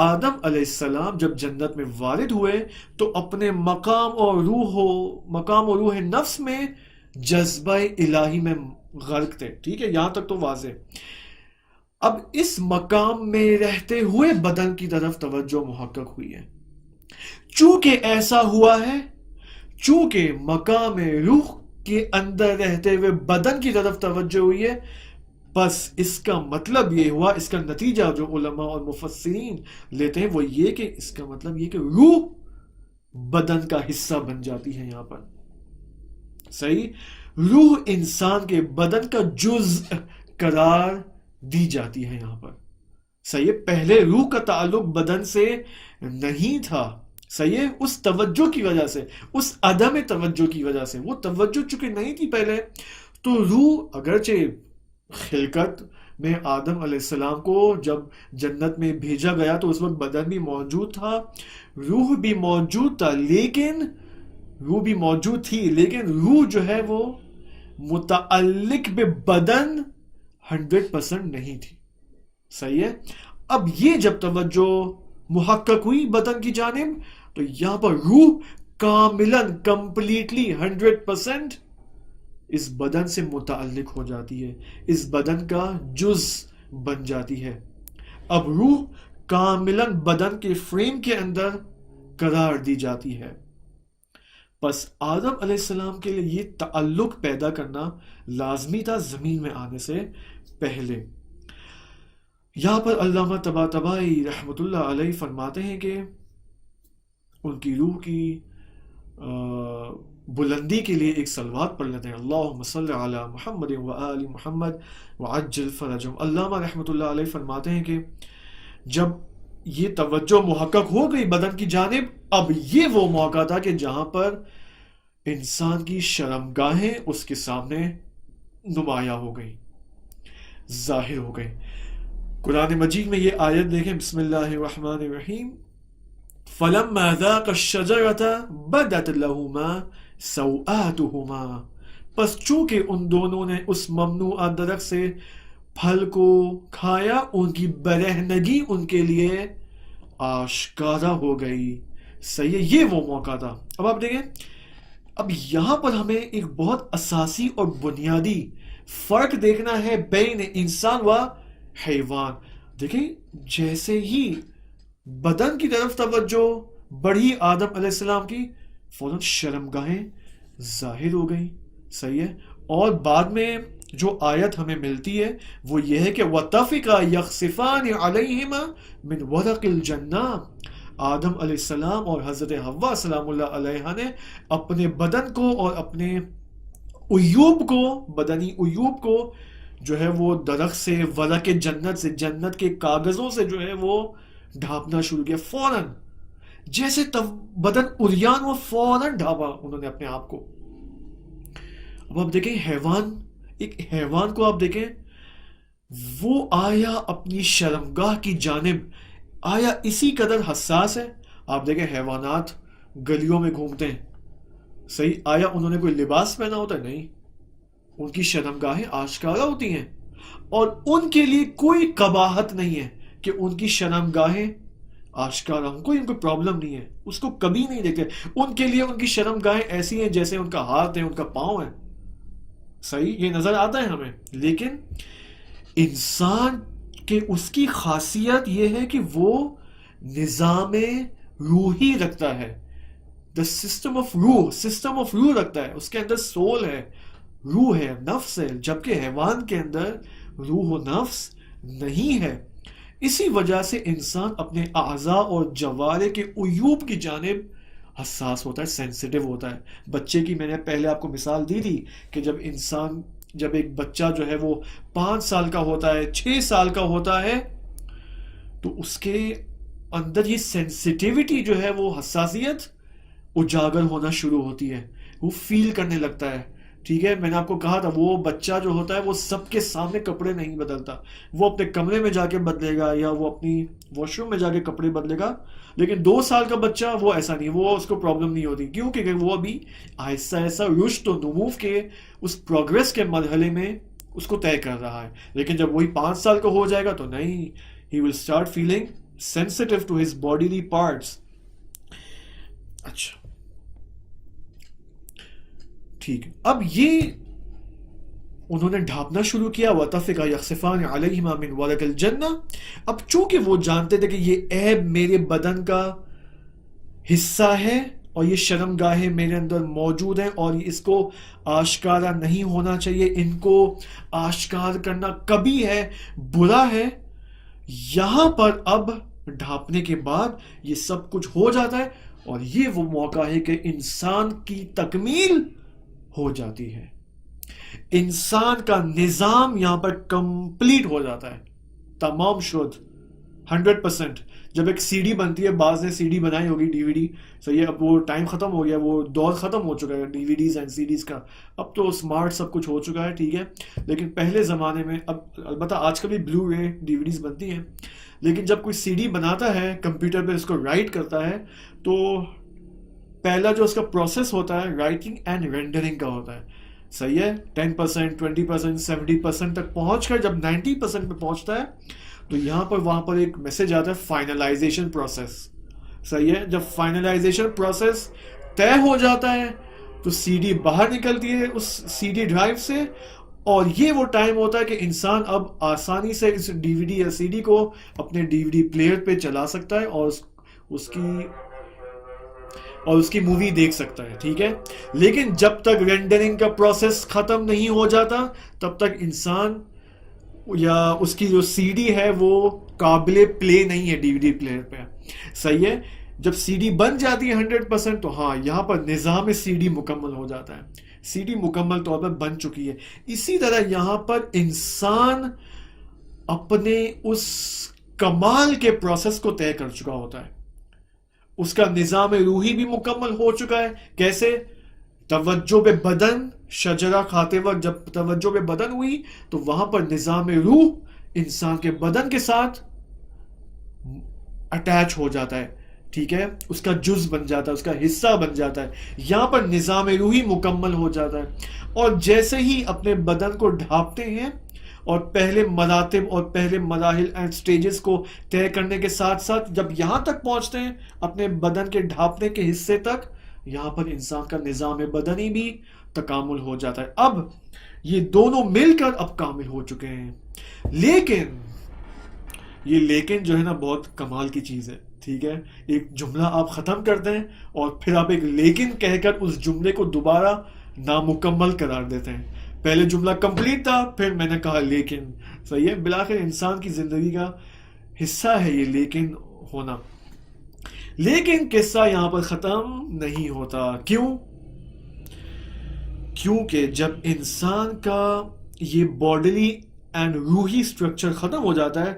آدم علیہ السلام جب جنت میں وارد ہوئے تو اپنے مقام و روح نفس میں جذبہ الہی میں غرق تھے، ٹھیک ہے، یہاں تک تو واضح۔ اب اس مقام میں رہتے ہوئے بدن کی طرف توجہ محقق ہوئی ہے، چونکہ ایسا ہوا ہے، چونکہ مقام روح کے اندر رہتے ہوئے بدن کی طرف توجہ ہوئی ہے، بس اس کا مطلب یہ ہوا، اس کا نتیجہ جو علماء اور مفسرین لیتے ہیں وہ یہ کہ اس کا مطلب یہ کہ روح بدن کا حصہ بن جاتی ہے یہاں پر، صحیح، روح انسان کے بدن کا جزء قرار دی جاتی ہے یہاں پر، صحیح ہے، پہلے روح کا تعلق بدن سے نہیں تھا، صحیح ہے، اس توجہ کی وجہ سے، اس عدم توجہ کی وجہ سے، وہ توجہ چونکہ نہیں تھی پہلے، تو روح اگرچہ خلقت میں آدم علیہ السلام کو جب جنت میں بھیجا گیا تو اس وقت بدن بھی موجود تھا، روح بھی موجود تھا، لیکن روح بھی موجود تھی، لیکن روح جو ہے وہ متعلق بے بدن 100% نہیں تھی، صحیح ہے۔ اب یہ جب توجہ محقق ہوئی بدن کی جانب تو یہاں پر روح کاملاً کمپلیٹلی 100% اس بدن سے متعلق ہو جاتی ہے، اس بدن کا جز بن جاتی ہے، اب روح کاملاً بدن کے فریم کے اندر قرار دی جاتی ہے۔ پس آدم علیہ السلام کے لیے یہ تعلق پیدا کرنا لازمی تھا زمین میں آنے سے پہلے۔ یہاں پر علامہ طباطبائی رحمۃ اللہ علیہ فرماتے ہیں کہ ان کی روح کی بلندی کے لیے ایک صلوات پڑھ لیتے ہیں، اللہم صلی علی محمد و آل محمد وعجل فرجہم۔ علامہ رحمۃ اللہ علیہ فرماتے ہیں کہ جب یہ توجہ محقق ہو گئی بدن کی جانب، اب یہ وہ موقع تھا کہ جہاں پر انسان کی شرمگاہیں اس کے سامنے نمایاں ہو گئی، ظاہر ہو گئی۔ قرآن مجید میں یہ آیت دیکھیں، بسم اللہ الرحمن الرحیم، فَلَمَّا ذَاقَ الشَّجَرَةَ بَدَتْ لَهُمَا سَوْآتُهُمَا، پس چونکہ ان دونوں نے اس ممنوعہ درخت سے پھل کو کھایا، ان کی برہنگی ان کے لیے آشکارا ہو گئی، صحیح ہے، یہ وہ موقع تھا۔ اب آپ دیکھیں، اب یہاں پر ہمیں ایک بہت اساسی اور بنیادی فرق دیکھنا ہے بین انسان و حیوان۔ دیکھیں، جیسے ہی بدن کی طرف توجہ بڑھی آدم علیہ السلام کی، فوراً شرمگاہیں ظاہر ہو گئی، صحیح ہے، اور بعد میں جو آیت ہمیں ملتی ہے وہ یہ ہے کہ وَطَفِقَ يَخْصِفَانِ عَلَيْهِمَا مِنْ وَرَقِ الْجَنَّةِ، آدم علیہ السلام اور حضرت حوا سلام اللہ علیہ نے اپنے بدن کو اور اپنے عیوب کو، بدنی عیوب کو جو ہے وہ درخت سے، ورق جنت سے، جنت کے کاغذوں سے جو ہے وہ ڈھانپنا شروع کیا، فوراً جیسے بدن عریان وہ فوراً ڈھانپا انہوں نے اپنے آپ کو۔ اب آپ دیکھیں حیوان، ایک حیوان کو آپ دیکھیں، وہ آیا اپنی شرمگاہ کی جانب آیا اسی قدر حساس ہے۔ آپ دیکھیں حیوانات گلیوں میں گھومتے ہیں، صحیح، آیا انہوں نے کوئی لباس پہنا ہوتا ہے؟ نہیں، ان کی شرمگاہیں آشکارا ہوتی ہیں اور ان کے لیے کوئی قباحت نہیں ہے کہ ان کی شرمگاہیں آشکارا ہوں، کوئی ان کو پرابلم نہیں ہے، اس کو کبھی نہیں دیکھتے، ان کے لیے ان کی شرمگاہیں ایسی ہیں جیسے ان کا ہاتھ ہے، ان کا پاؤں ہے، صحیح، یہ نظر آتا ہے ہمیں۔ لیکن انسان کے اس کی خاصیت یہ ہے کہ وہ نظام روحی رکھتا ہے، دا سسٹم آف روح رکھتا ہے، اس کے اندر سول ہے، روح ہے، نفس ہے، جبکہ حیوان کے اندر روح و نفس نہیں ہے۔ اسی وجہ سے انسان اپنے اعضاء اور جوارح کے عیوب کی جانب حساس ہوتا ہے، سینسیٹیو ہوتا ہے۔ بچے کی میں نے پہلے آپ کو مثال دی تھی کہ جب ایک بچہ جو ہے وہ 5 سال کا ہوتا ہے، 6 سال کا ہوتا ہے، تو اس کے اندر یہ سینسیٹیوٹی جو ہے وہ حساسیت اجاگر ہونا شروع ہوتی ہے، وہ فیل کرنے لگتا ہے، ٹھیک ہے، میں نے آپ کو کہا تھا وہ بچہ جو ہوتا ہے وہ سب کے سامنے کپڑے نہیں بدلتا، وہ اپنے کمرے میں جا کے بدلے گا یا وہ اپنی واش روم میں جا کے کپڑے بدلے گا. لیکن 2 سال کا بچہ وہ ایسا نہیں، وہ اس کو پرابلم نہیں ہوتی. کیوں؟ کہ وہ ابھی آہستہ آہستہ رشد و نمو کے اس پروگرس کے مرحلے میں اس کو طے کر رہا ہے. لیکن جب وہی 5 سال کا ہو جائے گا تو نہیں، he will start feeling sensitive to his bodily parts. اچھا ٹھیک ہے، اب یہ انہوں نے ڈھانپنا شروع کیا. وَطَفِقَ يَخْصِفَانِ عَلَيْهِمَا مِنْ وَرَقِ الْجَنَّةِ. اب چونکہ وہ جانتے تھے کہ یہ عیب میرے بدن کا حصہ ہے اور یہ شرمگاہیں میرے اندر موجود ہیں اور اس کو آشکارا نہیں ہونا چاہیے، ان کو آشکار کرنا کبھی ہے، برا ہے. یہاں پر اب ڈھانپنے کے بعد یہ سب کچھ ہو جاتا ہے اور یہ وہ موقع ہے کہ انسان کی تکمیل ہو جاتی ہے. انسان کا نظام یہاں پر کمپلیٹ ہو جاتا ہے، تمام شد 100%. جب ایک سی ڈی بنتی ہے، بعض نے سی ڈی بنائی ہوگی، ڈی وی ڈی، صحیح ہے، اب وہ ٹائم ختم ہو گیا، وہ دور ختم ہو چکا ہے DVDs and CDs کا. اب تو اسمارٹ سب کچھ ہو چکا ہے، ٹھیک ہے. لیکن پہلے زمانے میں، اب البتہ آج کل بھی بلو رے ڈی وی ڈیز بنتی ہیں، لیکن جب کوئی سی ڈی بناتا ہے کمپیوٹر پہ اس کو رائٹ کرتا ہے تو پہلا جو اس کا پروسیس ہوتا ہے رائٹنگ اینڈ رینڈرنگ کا ہوتا ہے. صحیح ہے، 10%، 20%، 70% تک پہنچ کر جب 90% پہ پہنچتا ہے تو یہاں پر وہاں پر ایک میسج آتا ہے فائنلائزیشن پروسیس. صحیح ہے، جب فائنلائزیشن پروسیس طے ہو جاتا ہے تو سی ڈی باہر نکلتی ہے اس سی ڈی ڈرائیو سے، اور یہ وہ ٹائم ہوتا ہے کہ انسان اب آسانی سے اس ڈی وی ڈی یا سی ڈی کو اپنے ڈی وی ڈی پلیئر پہ چلا سکتا ہے اور اس کی مووی دیکھ سکتا ہے. ٹھیک ہے، لیکن جب تک رینڈرنگ کا پروسیس ختم نہیں ہو جاتا تب تک انسان یا اس کی جو سی ڈی ہے وہ قابل پلے نہیں ہے ڈی وی ڈی پلیئر پہ. صحیح ہے، جب سی ڈی بن جاتی ہے 100% تو ہاں یہاں پر نظام سی ڈی مکمل ہو جاتا ہے، سی ڈی مکمل طور پر بن چکی ہے. اسی طرح یہاں پر انسان اپنے اس کمال کے پروسیس کو طے کر چکا ہوتا ہے، اس کا نظام روحی بھی مکمل ہو چکا ہے. کیسے؟ توجہ پہ بدن، شجرہ کھاتے وقت جب توجہ پہ بدن ہوئی تو وہاں پر نظام روح انسان کے بدن کے ساتھ اٹیچ ہو جاتا ہے. ٹھیک ہے، اس کا جز بن جاتا ہے، اس کا حصہ بن جاتا ہے. یہاں پر نظام روحی مکمل ہو جاتا ہے. اور جیسے ہی اپنے بدن کو ڈھانپتے ہیں اور پہلے مراتب اور پہلے مراحل اینڈ سٹیجز کو طے کرنے کے ساتھ ساتھ جب یہاں تک پہنچتے ہیں اپنے بدن کے ڈھانپنے کے حصے تک، یہاں پر انسان کا نظام بدنی بھی تکامل ہو جاتا ہے. اب یہ دونوں مل کر اب کامل ہو چکے ہیں. لیکن یہ لیکن جو ہے نا بہت کمال کی چیز ہے. ٹھیک ہے، ایک جملہ آپ ختم کرتے ہیں اور پھر آپ ایک لیکن کہہ کر اس جملے کو دوبارہ نامکمل قرار دیتے ہیں. پہلے جملہ کمپلیٹ تھا، پھر میں نے کہا لیکن. صحیح ہے، بالآخر انسان کی زندگی کا حصہ ہے یہ لیکن ہونا. لیکن قصہ یہاں پر ختم نہیں ہوتا. کیوں؟ کیونکہ جب انسان کا یہ باڈیلی اینڈ روحی سٹرکچر ختم ہو جاتا ہے،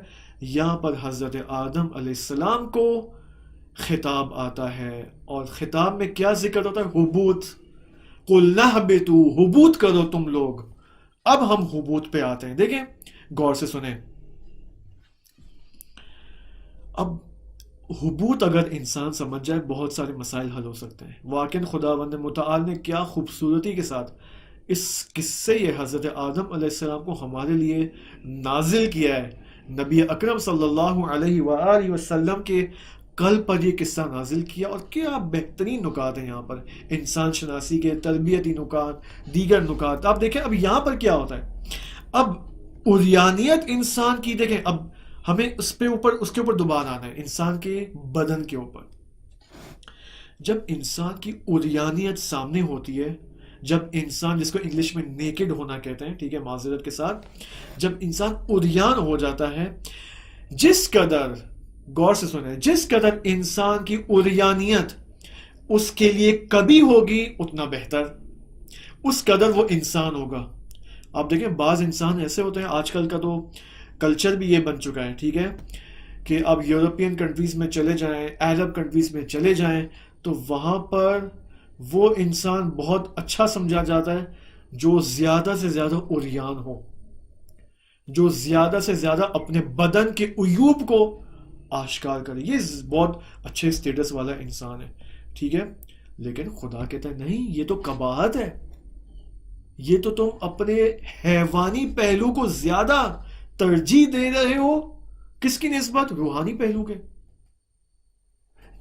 یہاں پر حضرت آدم علیہ السلام کو خطاب آتا ہے. اور خطاب میں کیا ذکر ہوتا ہے؟ حبوط. قُلْ نَهْبِطُوا، حبوط کرو تم لوگ. اب ہم حبوط پہ آتے ہیں. دیکھیں غور سے سنیں. اب حبوط اگر انسان سمجھ جائے بہت سارے مسائل حل ہو سکتے ہیں. واقعاً خداوند متعال نے کیا خوبصورتی کے ساتھ اس قصے یہ حضرت آدم علیہ السلام کو ہمارے لیے نازل کیا ہے. نبی اکرم صلی اللہ علیہ وآلہ وسلم کے قلب پر یہ قصہ نازل کیا. اور کیا بہترین نکات ہیں یہاں پر، انسان شناسی کے، تربیتی نکات، دیگر نکات. آپ دیکھیں اب یہاں پر کیا ہوتا ہے. اب اوریانیت انسان کی، دیکھیں اب ہمیں اس کے اوپر دوبارہ آنا ہے، انسان کے بدن کے اوپر. جب انسان کی اوریانیت سامنے ہوتی ہے، جب انسان، جس کو انگلش میں نیکڈ ہونا کہتے ہیں، ٹھیک ہے، معذرت کے ساتھ، جب انسان اوریان ہو جاتا ہے، جس قدر، غور سے سنیں، جس قدر انسان کی اوریانیت اس کے لیے کبھی ہوگی اتنا بہتر، اس قدر وہ انسان ہوگا. آپ دیکھیں بعض انسان ایسے ہوتے ہیں، آج کل کا تو کلچر بھی یہ بن چکا ہے، ٹھیک ہے، کہ اب یورپین کنٹریز میں چلے جائیں، عرب کنٹریز میں چلے جائیں تو وہاں پر وہ انسان بہت اچھا سمجھا جاتا ہے جو زیادہ سے زیادہ عریان ہو، جو زیادہ سے زیادہ اپنے بدن کے عیوب کو آشکار کرے، یہ بہت اچھے سٹیٹس والا انسان ہے، ٹھیک ہے؟ لیکن خدا کہتا ہے نہیں، یہ تو قباحت ہے، یہ تو تم اپنے حیوانی پہلو کو زیادہ ترجیح دے رہے ہو، کس کی نسبت؟ روحانی پہلو کے۔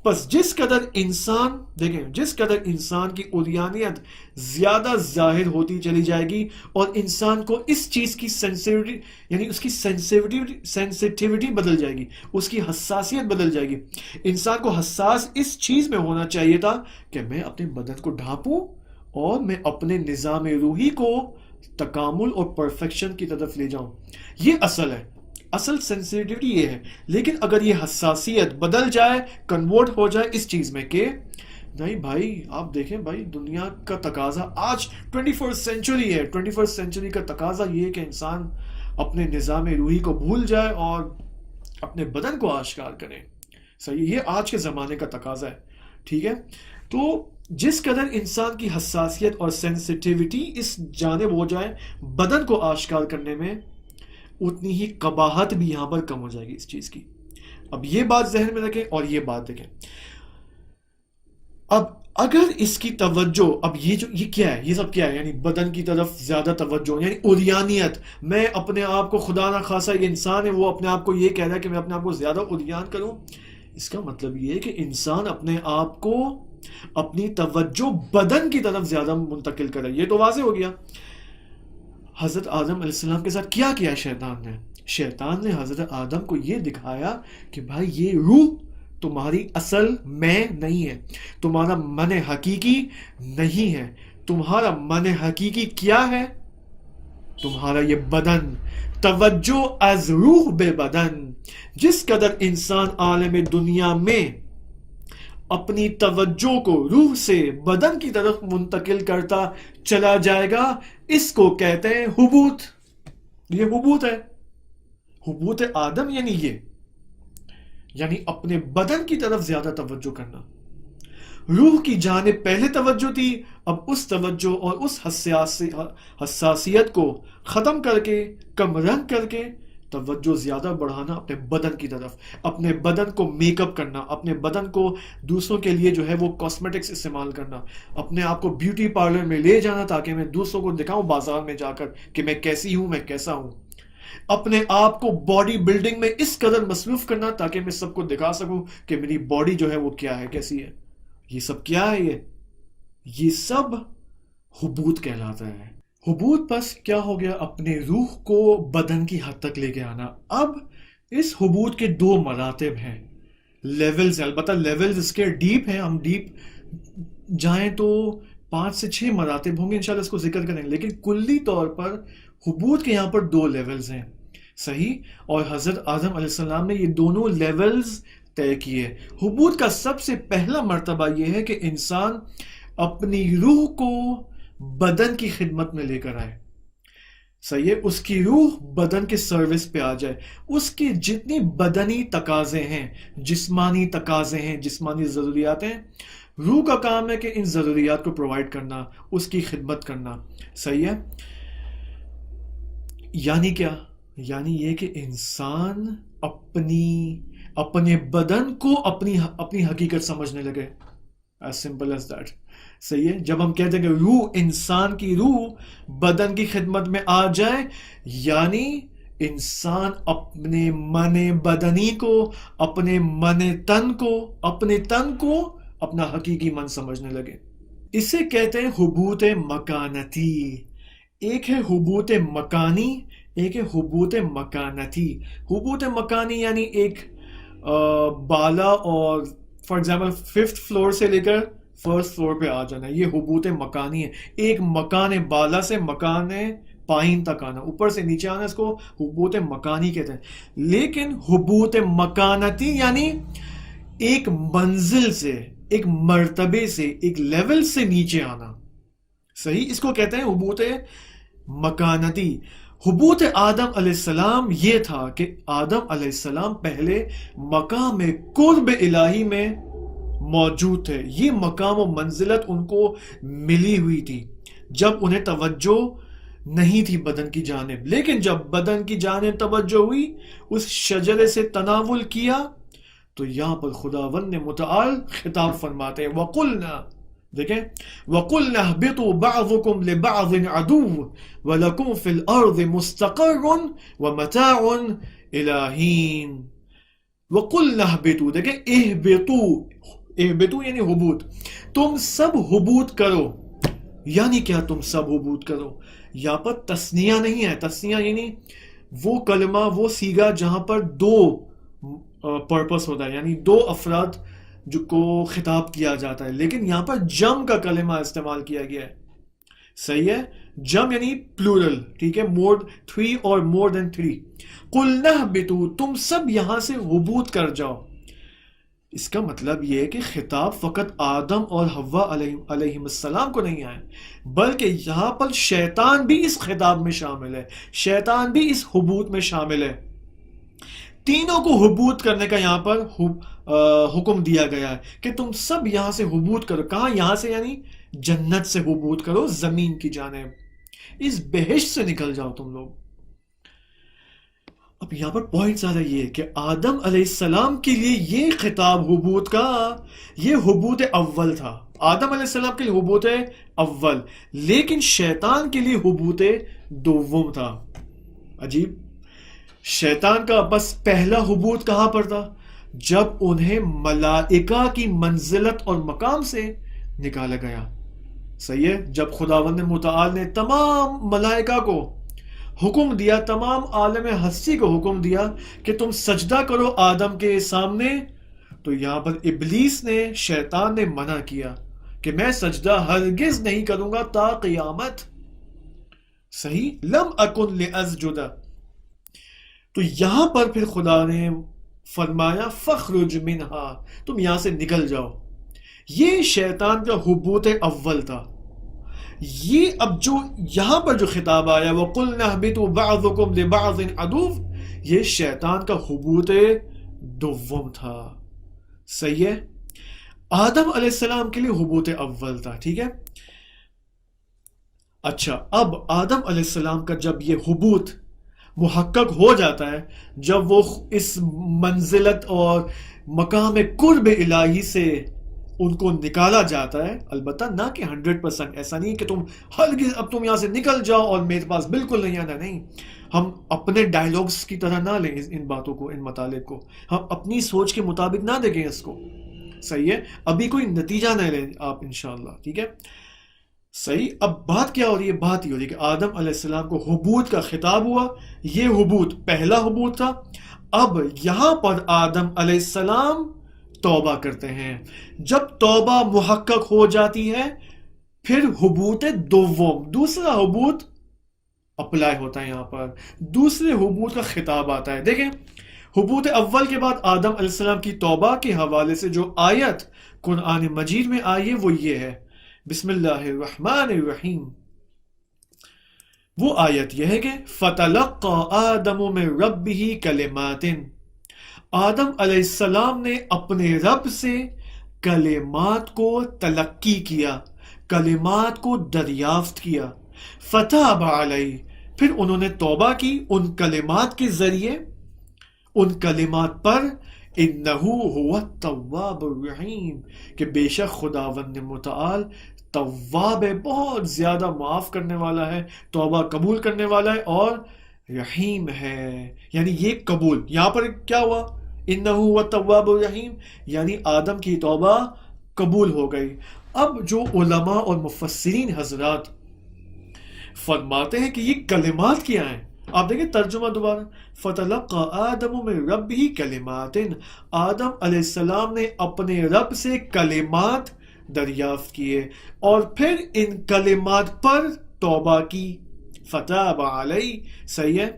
بس جس قدر انسان، دیکھیں، جس قدر انسان کی عریانیت زیادہ ظاہر ہوتی چلی جائے گی اور انسان کو اس چیز کی سینسیٹیوٹی، یعنی اس کی سینسیٹیوٹی بدل جائے گی، اس کی حساسیت بدل جائے گی۔ انسان کو حساس اس چیز میں ہونا چاہیے تھا کہ میں اپنے بدن کو ڈھانپوں اور میں اپنے نظام روحی کو تکامل اور پرفیکشن کی طرف لے جاؤں۔ یہ اصل ہے، اصل سینسیٹیوٹی یہ ہے۔ لیکن اگر یہ حساسیت بدل جائے، کنورٹ ہو جائے اس چیز میں کہ نہیں بھائی، آپ دیکھیں بھائی، دنیا کا تقاضا آج 21 سینچری ہے، 21 سینچری کا تقاضا یہ ہے کہ انسان اپنے نظام روحی کو بھول جائے اور اپنے بدن کو آشکار کرے۔ صحیح، یہ آج کے زمانے کا تقاضا ہے، ٹھیک ہے؟ تو جس قدر انسان کی حساسیت اور سینسیٹیوٹی اس جانب ہو جائے بدن کو آشکار کرنے میں، اتنی ہی قباحت بھی یہاں پر کم ہو جائے گی اس چیز کی۔ اب یہ بات ذہن میں رکھیں اور یہ بات دیکھیں۔ اب اگر اس کی توجہ، اب یہ کیا ہے، یہ سب کیا ہے؟ یعنی بدن کی طرف زیادہ توجہ، یعنی عریانیت۔ میں اپنے آپ کو، خدا نہ خاصا یہ انسان ہے، وہ اپنے آپ کو یہ کہہ رہا ہے کہ میں اپنے آپ کو زیادہ عریان کروں۔ اس کا مطلب یہ ہے کہ انسان اپنے آپ کو، اپنی توجہ بدن کی طرف زیادہ منتقل کرے۔ یہ تو واضح ہو گیا۔ حضرت آدم علیہ السلام کے ساتھ کیا کیا شیطان نے حضرت آدم کو یہ دکھایا کہ بھائی یہ روح تمہاری اصل میں نہیں ہے، تمہارا من حقیقی نہیں ہے۔ تمہارا من حقیقی کیا ہے؟ تمہارا یہ بدن۔ توجہ از روح بے بدن۔ جس قدر انسان عالم دنیا میں اپنی توجہ کو روح سے بدن کی طرف منتقل کرتا چلا جائے گا، اس کو کہتے ہیں حبوط۔ یہ حبوط ہے، حبوط آدم یعنی یہ، یعنی اپنے بدن کی طرف زیادہ توجہ کرنا۔ روح کی جانب پہلے توجہ تھی، اب اس توجہ اور اس حساسیت کو ختم کر کے، کم رنگ کر کے، توجہ زیادہ بڑھانا اپنے بدن کی طرف، اپنے بدن کو میک اپ کرنا، اپنے بدن کو دوسروں کے لیے جو ہے وہ کاسمیٹکس استعمال کرنا، اپنے آپ کو بیوٹی پارلر میں لے جانا تاکہ میں دوسروں کو دکھاؤں بازار میں جا کر کہ میں کیسی ہوں، میں کیسا ہوں۔ اپنے آپ کو باڈی بلڈنگ میں اس قدر مصروف کرنا تاکہ میں سب کو دکھا سکوں کہ میری باڈی جو ہے وہ کیا ہے، کیسی ہے۔ یہ سب کیا ہے؟ یہ سب حبوط کہلاتا ہے۔ حبوط بس کیا ہو گیا؟ اپنے روح کو بدن کی حد تک لے کے آنا۔ اب اس حبوط کے دو مراتب ہیں، لیولز ہیں، البتہ لیولز اس کے ڈیپ ہیں، ہم ڈیپ جائیں تو 5 سے 6 مراتب ہوں گے، انشاءاللہ اس کو ذکر کریں گے، لیکن کلی طور پر حبوط کے یہاں پر 2 لیولز ہیں، صحیح؟ اور حضرت آدم علیہ السلام نے یہ دونوں لیولز طے کیے۔ حبوط کا سب سے پہلا مرتبہ یہ ہے کہ انسان اپنی روح کو بدن کی خدمت میں لے کر آئے، صحیح ہے؟ اس کی روح بدن کے سروس پہ آ جائے، اس کی جتنی بدنی تقاضے ہیں، جسمانی تقاضے ہیں، جسمانی ضروریات ہیں، روح کا کام ہے کہ ان ضروریات کو پرووائڈ کرنا، اس کی خدمت کرنا، صحیح ہے؟ یعنی کیا؟ یعنی یہ کہ انسان اپنے بدن کو اپنی حقیقت سمجھنے لگے، as simple as that، صحیح ہے؟ جب ہم کہتے ہیں کہ روح، انسان کی روح بدن کی خدمت میں آ جائے، یعنی انسان اپنے من بدنی کو، اپنے من تن کو، اپنے تن کو اپنا حقیقی من سمجھنے لگے۔ اسے کہتے ہیں حبوط مکانتی۔ ایک ہے حبوط مکانی، ایک ہے حبوط مکانتی۔ حبوط مکانی یعنی ایک بالا اور فار ایگزامپل 5th فلور سے لے کر 1st فلور پہ آ جانا، یہ حبوط مکانی ہے۔ ایک مکان بالا سے مکان پائن تک آنا، اوپر سے نیچے آنا، اس کو حبوط مکانی کہتے ہیں۔ لیکن حبوط مکانتی یعنی ایک منزل سے، ایک مرتبے سے، ایک لیول سے نیچے آنا، صحیح؟ اس کو کہتے ہیں حبوط مکانتی۔ حبوط آدم علیہ السلام یہ تھا کہ آدم علیہ السلام پہلے مقام قرب الہی میں موجود تھے، یہ مقام و منزلت ان کو ملی ہوئی تھی، جب انہیں توجہ نہیں تھی بدن کی جانب، لیکن جب بدن کی جانب توجہ ہوئی، اس شجرے سے تناول کیا، تو یہاں پر خداوند نے متعال خطاب فرماتے ہیں وَقُلْنَا، دیکھیں وَقُلْنَا اهْبِطُوا بَعْضُكُمْ لِبَعْضٍ عَدُوٌّ وَلَكُمْ فِي الْأَرْضِ مُسْتَقَرٌّ وَمَتَاعٌ إِلَىٰ حِينٍ۔ وَقُلْنَا اهْبِطُوا، دیکھیں اہبطوا یعنی حبوط، تم سب حبوط کرو، یعنی کیا تم سب حبوط کرو؟ یہاں پر تثنیہ نہیں ہے، تثنیہ یعنی وہ کلمہ، وہ سیگا جہاں پر دو پرپس ہوتا ہے، یعنی دو افراد جو کو خطاب کیا جاتا ہے، لیکن یہاں پر جم کا کلمہ استعمال کیا گیا ہے، صحیح ہے، جم یعنی پلورل، ٹھیک ہے، مور 3 اور مور دین 3۔ قُلْنَا اهْبِطُوا، تم سب یہاں سے حبوط کر جاؤ۔ اس کا مطلب یہ ہے کہ خطاب فقط آدم اور حوا علیہ السلام کو نہیں آئے، بلکہ یہاں پر شیطان بھی اس خطاب میں شامل ہے، شیطان بھی اس حبوط میں شامل ہے، تینوں کو حبوط کرنے کا یہاں پر حکم دیا گیا ہے کہ تم سب یہاں سے حبوط کرو۔ کہاں؟ یہاں سے یعنی جنت سے حبوط کرو، زمین کی جانب، اس بہشت سے نکل جاؤ تم لوگ۔ اب یہاں پر پوائنٹ زیادہ یہ ہے کہ آدم علیہ السلام کے لیے یہ خطاب حبوط کا، یہ حبوط اول تھا، آدم علیہ السلام کے لیے حبوط اول، لیکن شیطان کے لیے حبوط دوم تھا۔ عجیب، شیطان کا بس پہلا حبوط کہاں پر تھا؟ جب انہیں ملائکہ کی منزلت اور مقام سے نکالا گیا، صحیح ہے، جب خداوند متعال نے تمام ملائکہ کو حکم دیا، تمام عالم ہستی کو حکم دیا کہ تم سجدہ کرو آدم کے سامنے، تو یہاں پر ابلیس نے، شیطان نے منع کیا کہ میں سجدہ ہرگز نہیں کروں گا تا قیامت، صحیح، لم اکن لاسجد۔ تو یہاں پر پھر خدا نے فرمایا فخرج منہا، تم یہاں سے نکل جاؤ۔ یہ شیطان کا حبوط اول تھا۔ یہ اب جو یہاں پر جو خطاب آیا وَقُلْنَا اهْبِطُوا بَعْضُكُمْ لِبَعْضٍ عَدُوٌّ، یہ شیطان کا حبوط دوم تھا، صحیح ہے، آدم علیہ السلام کے لیے حبوط اول تھا، ٹھیک ہے۔ اچھا، اب آدم علیہ السلام کا جب یہ حبوط محقق ہو جاتا ہے، جب وہ اس منزلت اور مقام قرب الہی سے ان کو نکالا جاتا ہے، البتہ نہ کہ 100%، ایسا نہیں کہ تم ہرگز اب تم یہاں سے نکل جاؤ اور میرے پاس بالکل نہیں آنا، نہیں، ہم اپنے ڈائیلاگز کی طرح نہ لیں ان باتوں کو، ان مطالب کو، ہم اپنی سوچ کے مطابق نہ دیکھیں اس کو، صحیح ہے، ابھی کوئی نتیجہ نہ لیں آپ انشاءاللہ، ٹھیک ہے، صحیح۔ اب بات کیا ہو رہی ہے؟ بات یہ ہو رہی ہے کہ آدم علیہ السلام کو حبوط کا خطاب ہوا، یہ حبوط پہلا حبوط تھا۔ اب یہاں پر آدم علیہ السلام توبہ کرتے ہیں، جب توبہ محقق ہو جاتی ہے پھر حبوط دوم، دوسرا حبوط اپلائی ہوتا ہے، یہاں پر دوسرے حبوط کا خطاب آتا ہے۔ دیکھیں، حبوط اول کے بعد آدم علیہ السلام کی توبہ کے حوالے سے جو آیت قرآن مجید میں آئی ہے وہ یہ ہے، بسم اللہ الرحمن الرحیم، وہ آیت یہ ہے کہ فَتَلَقَّى آدَمُ مِن رَبِّهِ كَلِمَاتٍ، آدم علیہ السلام نے اپنے رب سے کلمات کو تلقی کیا، کلمات کو دریافت کیا، فتاب علیہ، پھر انہوں نے توبہ کی ان کلمات کے ذریعے، ان کلمات پر، انہو هو التواب الرحیم، کہ بے شک خداوند متعال تواب ہے، بہت زیادہ معاف کرنے والا ہے، توبہ قبول کرنے والا ہے، اور رحیم ہے، یعنی یہ قبول، یہاں پر کیا ہوا؟ انہو هو التواب الرحیم، یعنی آدم کی توبہ قبول ہو گئی۔ اب جو علماء اور مفسرین حضرات فرماتے ہیں کہ یہ کلمات کیا ہیں، آپ دیکھیں ترجمہ دوبارہ، فَتَلَقَّى آدَمُ مِن رَبِّهِ كَلِمَاتٍ، آدم علیہ السلام نے اپنے رب سے کلمات دریافت کیے اور پھر ان کلمات پر توبہ کی، فتاب علیہ، صحیح ہے۔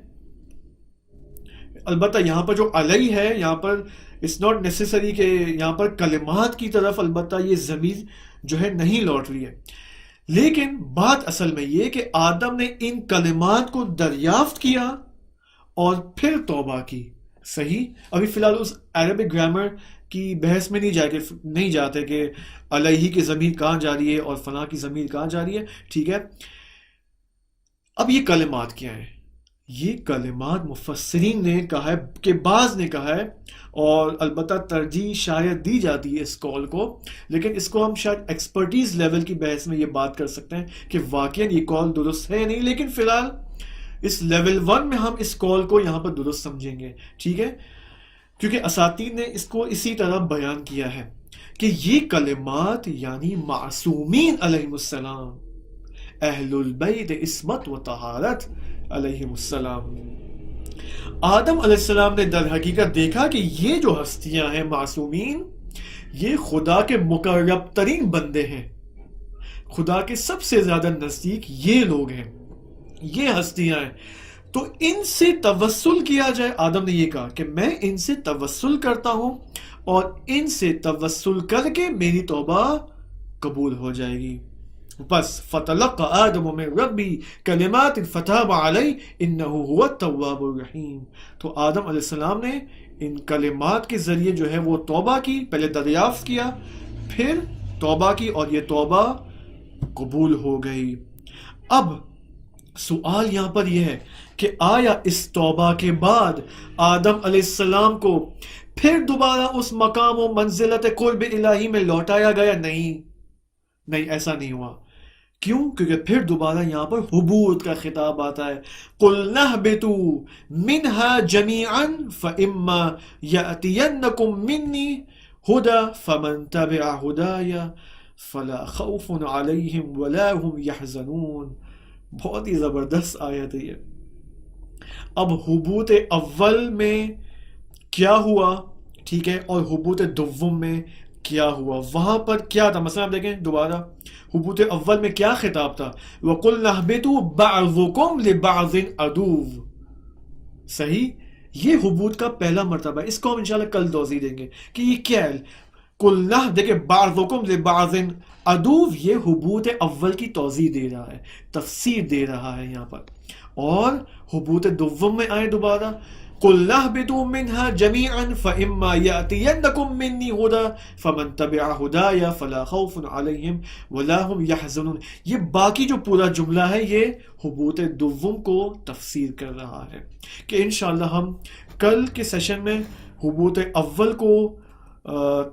البتہ یہاں پر جو علیہ ہے، یہاں پر it's not necessary کہ یہاں پر کلمات کی طرف البتہ یہ ضمیر جو ہے نہیں لوٹ رہی ہے، لیکن بات اصل میں یہ کہ آدم نے ان کلمات کو دریافت کیا اور پھر توبہ کی، صحیح. ابھی فی الحال اس عربک گرامر کی بحث میں نہیں جاتے کہ علیہ کی ضمیر کہاں جا رہی ہے اور فلاں کی ضمیر کہاں جا رہی ہے. ٹھیک ہے. اب یہ کلمات کیا ہیں؟ یہ کلمات مفسرین نے کہا ہے کہ بعض نے کہا ہے، اور البتہ ترجیح شاید دی جاتی ہے اس قول کو، لیکن اس کو ہم شاید ایکسپرٹیز لیول کی بحث میں یہ بات کر سکتے ہیں کہ واقعا یہ قول درست ہے نہیں، لیکن فی الحال اس لیول 1 میں ہم اس قول کو یہاں پر درست سمجھیں گے. ٹھیک ہے. کیونکہ اساتید نے اس کو اسی طرح بیان کیا ہے کہ یہ کلمات یعنی معصومین علیہم السلام، اہل البیت عصمت و طہارت علیہم السلام. آدم علیہ السلام نے در حقیقت دیکھا کہ یہ جو ہستیاں ہیں معصومین، یہ خدا کے مقرب ترین بندے ہیں، خدا کے سب سے زیادہ نزدیک یہ لوگ ہیں، یہ ہستیاں ہیں. تو ان سے توسل کیا جائے. آدم نے یہ کہا کہ میں ان سے توسل کرتا ہوں اور ان سے توسل کر کے میری توبہ قبول ہو جائے گی. بس فتلقى آدم من ربی کلمات فتاب علیہ انہ هو التواب الرحیم. تو آدم علیہ السلام نے ان کلمات کے ذریعے جو ہے وہ توبہ کی، پہلے دریافت کیا، پھر توبہ کی، اور یہ توبہ قبول ہو گئی. اب سوال یہاں پر یہ ہے کہ آیا اس توبہ کے بعد آدم علیہ السلام کو پھر دوبارہ اس مقام و منزلت قرب الہی میں لوٹایا گیا؟ نہیں، ایسا نہیں ہوا. کیوں؟ کیونکہ پھر دوبارہ یہاں پر حبوط کا خطاب آتا ہے. قُلْنَا اهْبِطُوا مِنْهَا جَمِيعًا فَإِمَّا يَأْتِيَنَّكُم مِّنِّي هُدًى فَمَن تَبِعَ هُدَايَ فَلَا خَوْفٌ عَلَيْهِمْ وَلَا هُمْ يَحْزَنُونَ. بہت ہی زبردست آیت ہے یہ. اب حبوط اول میں کیا ہوا، ٹھیک ہے، اور حبوط دوم میں کیا ہوا، وہاں پر کیا تھا؟ مثلا آپ دیکھیں دوبارہ حبوط اول میں کیا خطاب تھا؟ وَقُلْنَا اهْبِطُوا بَعْضُكُمْ لِبَعْضٍ عَدُوٌّ. صحیح. یہ حبوط کا پہلا مرتبہ ہے. اس کو ہم انشاءاللہ کل توضیح دیں گے کہ یہ کیا ہے. قُلْنَا دیکھیں بَعْضُكُمْ لِبَعْضٍ عَدُوٌّ، یہ حبوط اول کی توضیح دے رہا ہے، تفسیر دے رہا ہے یہاں پر. اور حبوط دوم میں آئے دوبارہ قُلْنَا اهْبِطُوا مِنْهَا جَمِيعًا فَإِمَّا يَأْتِيَنَّكُم مِّنِّي هُدًى فَمَن تَبِعَ هُدَايَ فَلَا خَوْفٌ عَلَيْهِمْ وَلَا هُمْ يَحْزَنُونَ. یہ باقی جو پورا جملہ ہے یہ حبوط دوم کو تفسیر کر رہا ہے کہ انشاءاللہ ہم کل کے سیشن میں حبوط اول کو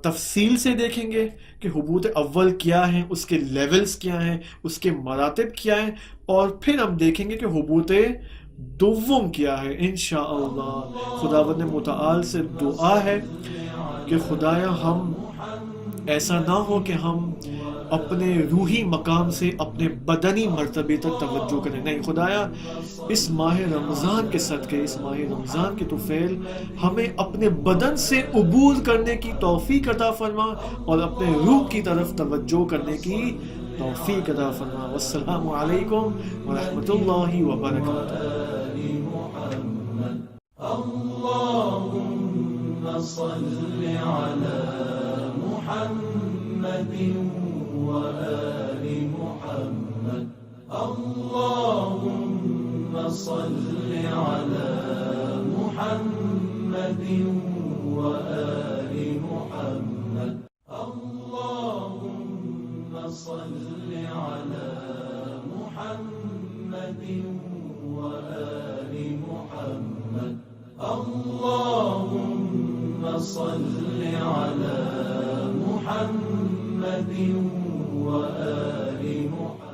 تفصیل سے دیکھیں گے کہ حبوط اول کیا ہیں، اس کے لیولز کیا ہیں، اس کے مراتب کیا ہیں، اور پھر ہم دیکھیں گے کہ حبوط دوم کیا ہے انشاءاللہ. خداوند متعال سے دعا ہے کہ خدایا ہم ایسا نہ ہو کہ ہم اپنے روحی مقام سے اپنے بدنی مرتبے تک توجہ کریں. نہیں خدایا، اس ماہ رمضان کے صدقے، اس ماہ رمضان کے طفیل ہمیں اپنے بدن سے عبور کرنے کی توفیق عطا فرما اور اپنے روح کی طرف توجہ کرنے کی توفیق عطا فرما. والسلام علیکم ورحمۃ اللہ وبرکاتہ. اللهم صل على محمد وآل محمد. اللهم صل على محمد وآل محمد. اللهم صل على محمد وآل محمد. اللهم صل على محمد وآل محمد.